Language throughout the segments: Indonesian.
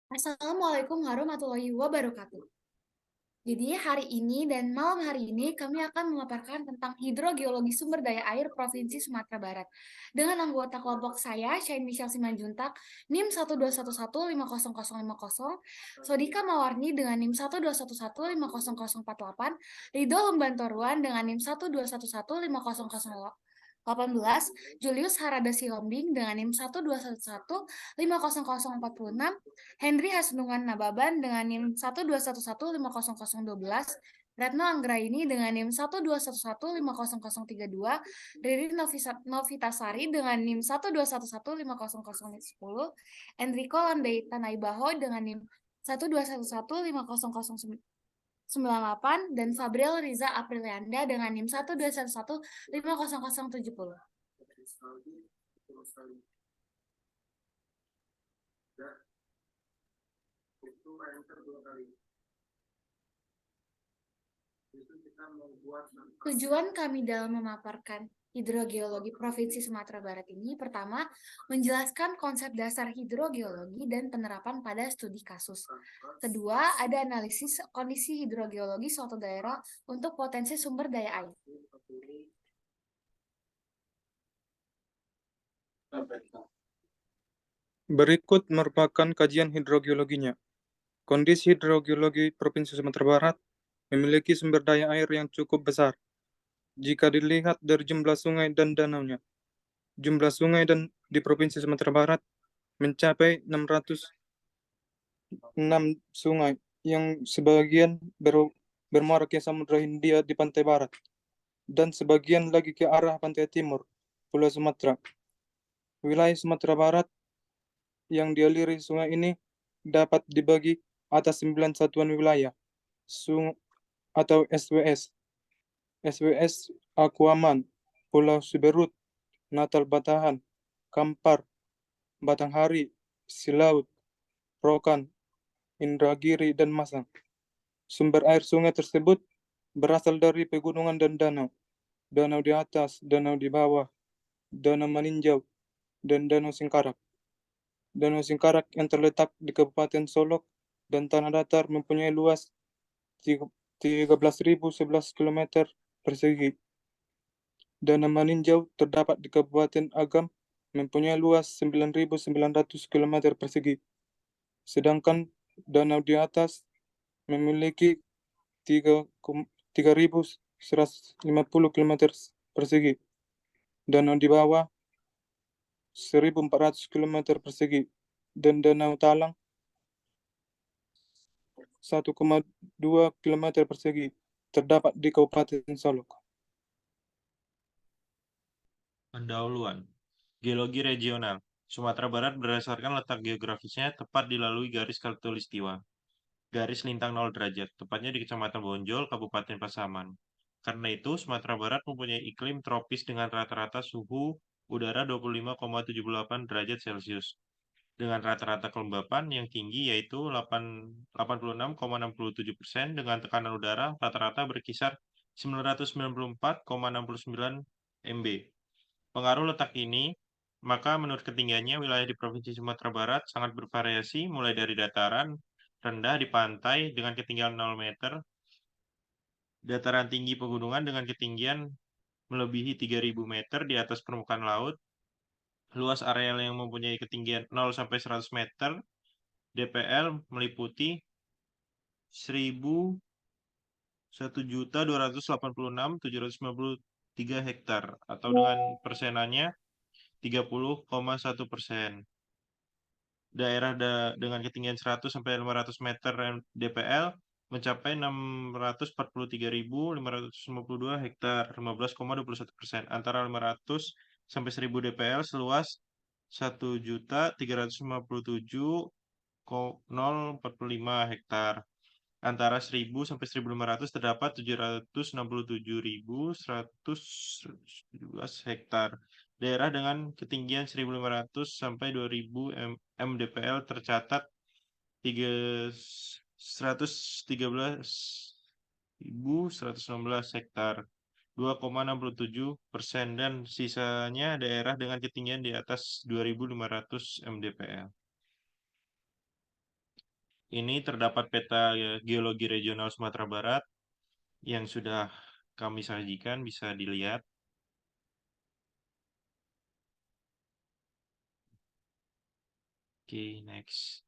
Assalamualaikum warahmatullahi wabarakatuh. Jadi hari ini dan malam hari ini kami akan memaparkan tentang hidrogeologi sumber daya air Provinsi Sumatera Barat. Dengan anggota kelompok saya, Shain Michelle Simanjuntak, NIM 121150050, Sodika Mawarni dengan NIM 121150048, Ridho Lembantoruan dengan NIM 121150018, Julius Harada Sihombing dengan NIM 121150046, Henry Hasnungan Nababan dengan NIM 121150012, Retno Anggraini dengan NIM 121150032, Riri Novitasari dengan NIM 121150010, Enrico Landai Tanaibaho dengan NIM 121150098, dan Fabriel Riza Aprilianda dengan NIM 121150070. Tujuan kami dalam memaparkan hidrogeologi Provinsi Sumatera Barat ini, pertama, menjelaskan konsep dasar hidrogeologi dan penerapan pada studi kasus. Kedua, ada analisis kondisi hidrogeologi suatu daerah untuk potensi sumber daya air. Berikut merupakan kajian hidrogeologinya. Kondisi hidrogeologi Provinsi Sumatera Barat memiliki sumber daya air yang cukup besar. Jika dilihat dari jumlah sungai dan danaunya, jumlah sungai di Provinsi Sumatera Barat mencapai 606 sungai, yang sebagian bermuara ke Samudra Hindia di pantai barat, dan sebagian lagi ke arah pantai timur, Pulau Sumatera. Wilayah Sumatera Barat yang dialiri sungai ini dapat dibagi atas 9 satuan wilayah atau SWS. SWS Akuaman, Pulau Siberut, Natal Batahan, Kampar, Batanghari, Silaut, Rokan, Indragiri, dan Masang. Sumber air sungai tersebut berasal dari pegunungan dan danau. Danau di atas, danau di bawah, danau Maninjau, dan danau Singkarak. Danau Singkarak yang terletak di Kabupaten Solok dan tanah datar mempunyai luas 13.011 km persegi. Danau Maninjau terdapat di Kabupaten Agam mempunyai luas 9.900 km persegi. Sedangkan danau di atas memiliki 3.150 km persegi. Danau di bawah 1.400 km persegi, dan Danau Talang 1,2 km persegi terdapat di Kabupaten Solok. Pendahuluan. Geologi regional. Sumatera Barat berdasarkan letak geografisnya tepat dilalui garis khatulistiwa. Garis lintang 0 derajat, tepatnya di Kecamatan Bonjol, Kabupaten Pasaman. Karena itu, Sumatera Barat mempunyai iklim tropis dengan rata-rata suhu udara 25,78 derajat Celcius. Dengan rata-rata kelembapan yang tinggi yaitu 86,67% dengan tekanan udara rata-rata berkisar 994,69 MB. Pengaruh letak ini, maka menurut ketinggiannya wilayah di Provinsi Sumatera Barat sangat bervariasi mulai dari dataran rendah di pantai dengan ketinggian 0 meter, dataran tinggi pegunungan dengan ketinggian melebihi 3.000 meter di atas permukaan laut, luas areal yang mempunyai ketinggian 0 sampai 100 meter, DPL meliputi 1.286.793 hektar atau dengan persenannya 30,1%. Daerah dengan ketinggian 100 sampai 500 meter DPL mencapai 643.552 hektar, 15,21%. Antara 500 sampai 1.000 DPL seluas 1.357.045 hektar. Antara 1.000 sampai 1.500 terdapat 767.117 hektar. Daerah dengan ketinggian 1.500 sampai 2.000 mdpl tercatat 113.116 hektar. 2,67% dan sisanya daerah dengan ketinggian di atas 2.500 mdpl. Ini terdapat peta geologi regional Sumatera Barat yang sudah kami sajikan, bisa dilihat. Oke, next.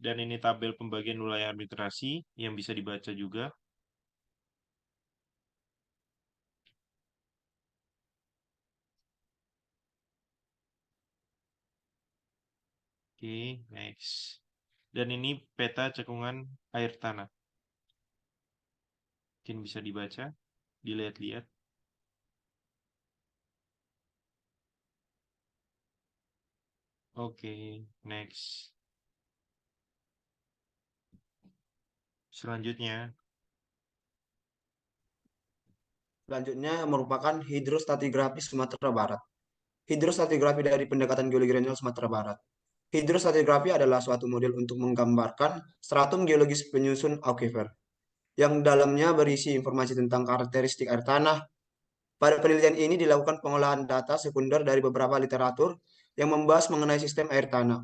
Dan ini tabel pembagian wilayah administrasi yang bisa dibaca juga. Oke, next. Dan ini peta cekungan air tanah. Mungkin bisa dibaca, dilihat-lihat. Oke, next. Selanjutnya, merupakan hidrostratigrafi Sumatera Barat. Hidrostratigrafi dari pendekatan geologi regional Sumatera Barat. Hidrostratigrafi adalah suatu model untuk menggambarkan stratum geologis penyusun aquifer, yang dalamnya berisi informasi tentang karakteristik air tanah. Pada penelitian ini dilakukan pengolahan data sekunder dari beberapa literatur yang membahas mengenai sistem air tanah.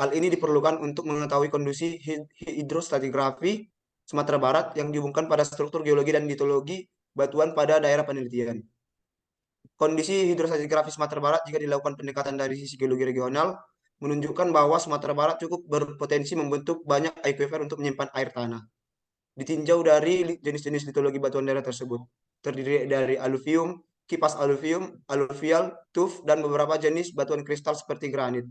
Hal ini diperlukan untuk mengetahui kondisi hidrostratigrafi Sumatera Barat yang dihubungkan pada struktur geologi dan litologi batuan pada daerah penelitian. Kondisi hidrostratigrafi Sumatera Barat jika dilakukan pendekatan dari sisi geologi regional menunjukkan bahwa Sumatera Barat cukup berpotensi membentuk banyak aquifer untuk menyimpan air tanah. Ditinjau dari jenis-jenis litologi batuan daerah tersebut, terdiri dari aluvium, kipas aluvium, aluvial, tuf, dan beberapa jenis batuan kristal seperti granit.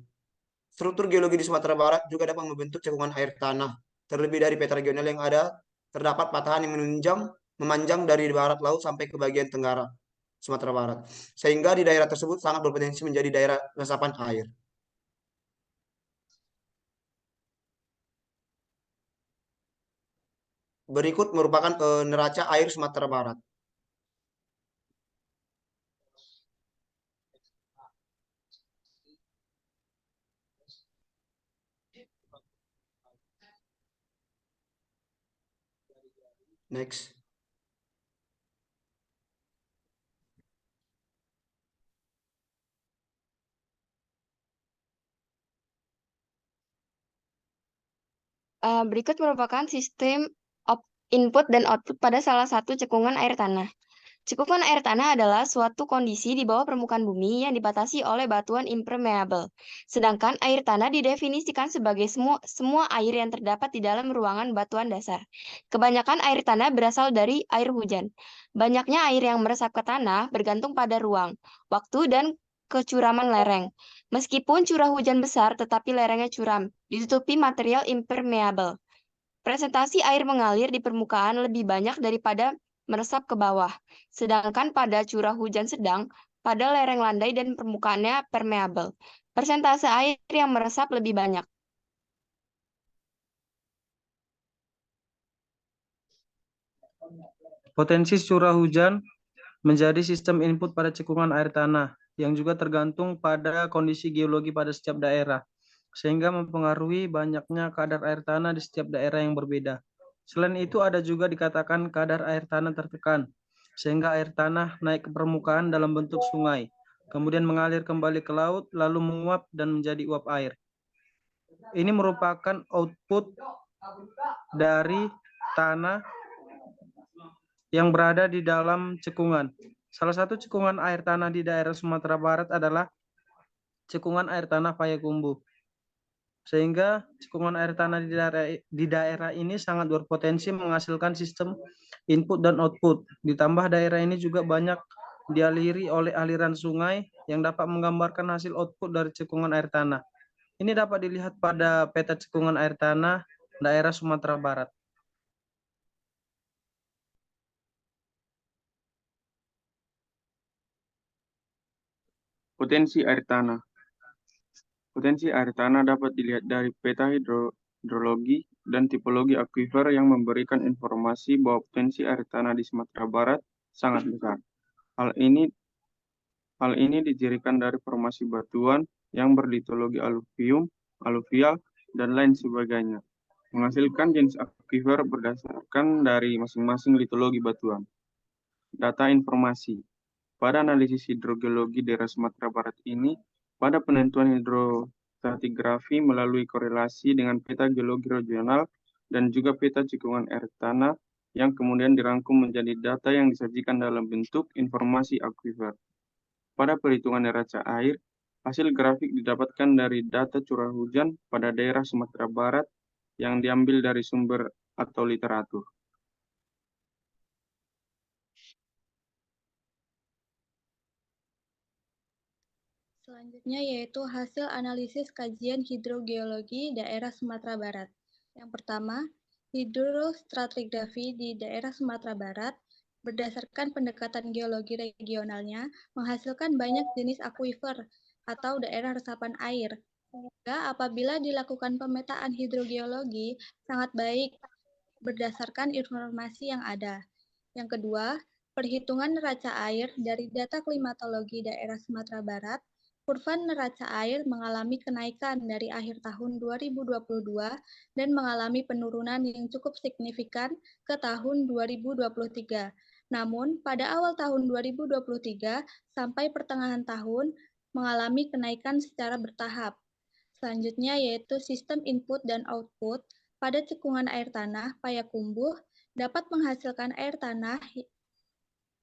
Struktur geologi di Sumatera Barat juga dapat membentuk cekungan air tanah. Terlebih dari peta regional yang ada, terdapat patahan yang memanjang dari barat laut sampai ke bagian tenggara Sumatera Barat. Sehingga di daerah tersebut sangat berpotensi menjadi daerah resapan air. Berikut merupakan neraca air Sumatera Barat. Next. Berikut merupakan sistem input dan output pada salah satu cekungan air tanah. Cekungan air tanah adalah suatu kondisi di bawah permukaan bumi yang dibatasi oleh batuan impermeable. Sedangkan air tanah didefinisikan sebagai semua air yang terdapat di dalam ruangan batuan dasar. Kebanyakan air tanah berasal dari air hujan. Banyaknya air yang meresap ke tanah bergantung pada ruang, waktu, dan kecuraman lereng. Meskipun curah hujan besar, tetapi lerengnya curam, ditutupi material impermeable. Presentasi air mengalir di permukaan lebih banyak daripada meresap ke bawah, sedangkan pada curah hujan sedang, pada lereng landai dan permukaannya permeable. Persentase air yang meresap lebih banyak. Potensi curah hujan menjadi sistem input pada cekungan air tanah, yang juga tergantung pada kondisi geologi pada setiap daerah, sehingga mempengaruhi banyaknya kadar air tanah di setiap daerah yang berbeda. Selain itu ada juga dikatakan kadar air tanah tertekan, sehingga air tanah naik ke permukaan dalam bentuk sungai, kemudian mengalir kembali ke laut, lalu menguap dan menjadi uap air. Ini merupakan output dari tanah yang berada di dalam cekungan. Salah satu cekungan air tanah di daerah Sumatera Barat adalah cekungan air tanah Payakumbuh. Sehingga cekungan air tanah di daerah ini sangat berpotensi menghasilkan sistem input dan output. Ditambah daerah ini juga banyak dialiri oleh aliran sungai yang dapat menggambarkan hasil output dari cekungan air tanah. Ini dapat dilihat pada peta cekungan air tanah daerah Sumatera Barat. Potensi air tanah. Potensi air tanah dapat dilihat dari peta hidrologi dan tipologi aquifer yang memberikan informasi bahwa potensi air tanah di Sumatera Barat sangat besar. Hal ini didirikan dari formasi batuan yang berlitologi aluvium, aluvial, dan lain sebagainya. menghasilkan jenis akuifer berdasarkan dari masing-masing litologi batuan. Data informasi. Pada analisis hidrogeologi daerah Sumatera Barat ini, pada penentuan hidrostratigrafi melalui korelasi dengan peta geologi regional dan juga peta cekungan air tanah yang kemudian dirangkum menjadi data yang disajikan dalam bentuk informasi akuifer. Pada perhitungan neraca air, hasil grafik didapatkan dari data curah hujan pada daerah Sumatera Barat yang diambil dari sumber atau literatur. Selanjutnya yaitu hasil analisis kajian hidrogeologi daerah Sumatera Barat. Yang pertama, hidrostratigrafi di daerah Sumatera Barat berdasarkan pendekatan geologi regionalnya menghasilkan banyak jenis akuifer atau daerah resapan air. Sehingga apabila dilakukan pemetaan hidrogeologi sangat baik berdasarkan informasi yang ada. Yang kedua, perhitungan neraca air dari data klimatologi daerah Sumatera Barat. Kurva neraca air mengalami kenaikan dari akhir tahun 2022 dan mengalami penurunan yang cukup signifikan ke tahun 2023. Namun, pada awal tahun 2023 sampai pertengahan tahun mengalami kenaikan secara bertahap. Selanjutnya yaitu sistem input dan output pada cekungan air tanah Payakumbuh dapat menghasilkan air tanah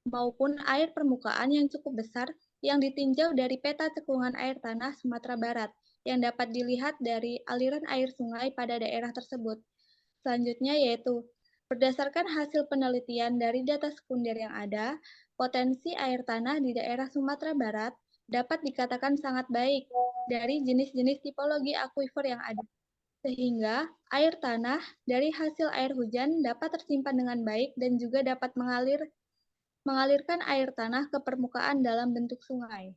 maupun air permukaan yang cukup besar yang ditinjau dari peta cekungan air tanah Sumatera Barat yang dapat dilihat dari aliran air sungai pada daerah tersebut. Selanjutnya yaitu berdasarkan hasil penelitian dari data sekunder yang ada, potensi air tanah di daerah Sumatera Barat dapat dikatakan sangat baik dari jenis-jenis tipologi akuifer yang ada. Sehingga air tanah dari hasil air hujan dapat tersimpan dengan baik dan juga dapat mengalirkan air tanah ke permukaan dalam bentuk sungai.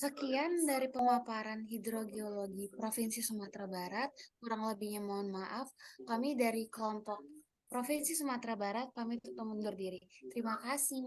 Sekian dari pemaparan hidrogeologi Provinsi Sumatera Barat. Kurang lebihnya mohon maaf. Kami dari kelompok Provinsi Sumatera Barat pamit untuk mundur diri. Terima kasih.